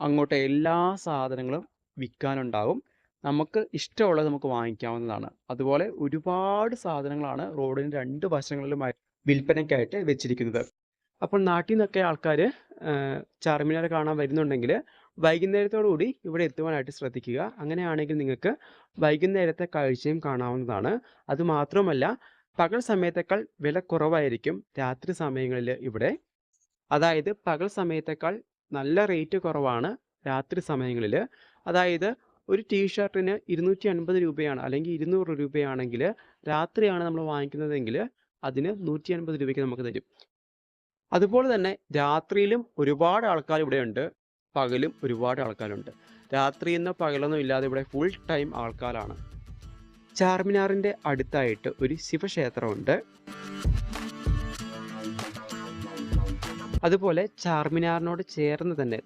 അങ്ങോട്ട് എല്ലാ സാധനങ്ങളും വിൽക്കാനുണ്ടാകും. നമുക്ക് ഇഷ്ടമുള്ളത് നമുക്ക് വാങ്ങിക്കാവുന്നതാണ്. അതുപോലെ ഒരുപാട് സാധനങ്ങളാണ് റോഡിന് 2 വശങ്ങളിലുമായി വിൽപ്പനയ്ക്കായിട്ട് വെച്ചിരിക്കുന്നത്. അപ്പോൾ നാട്ടിൽ നിന്നൊക്കെ ആൾക്കാര് ചാർമിനാർ കാണാൻ വരുന്നുണ്ടെങ്കില് വൈകുന്നേരത്തോടുകൂടി ഇവിടെ എത്തുവാനായിട്ട് ശ്രദ്ധിക്കുക. അങ്ങനെയാണെങ്കിൽ നിങ്ങൾക്ക് വൈകുന്നേരത്തെ കാഴ്ചയും കാണാവുന്നതാണ്. അതുമാത്രമല്ല പകൽ സമയത്തേക്കാൾ വില കുറവായിരിക്കും രാത്രി സമയങ്ങളില് ഇവിടെ. അതായത് പകൽ സമയത്തേക്കാൾ നല്ല റേറ്റ് കുറവാണ് രാത്രി സമയങ്ങളില്. അതായത് ഒരു ടീ ഷർട്ടിന് 250 രൂപയാണ് അല്ലെങ്കിൽ 200 രൂപയാണെങ്കില് രാത്രിയാണ് നമ്മൾ വാങ്ങിക്കുന്നതെങ്കില് അതിന് 150 രൂപയ്ക്ക് നമുക്ക് തരും. അതുപോലെ തന്നെ രാത്രിയിലും ഒരുപാട് ആൾക്കാർ ഇവിടെയുണ്ട്. പകലും ഒരുപാട് ആൾക്കാരുണ്ട്. രാത്രിയെന്നോ പകലൊന്നോ ഇല്ലാതെ ഇവിടെ ഫുൾ ടൈം ആൾക്കാരാണ്. ചാർമിനാറിന്റെ അടുത്തായിട്ട് ഒരു ശിവക്ഷേത്രമുണ്ട്. അതുപോലെ ചാർമിനാറിനോട് ചേർന്ന് തന്നെ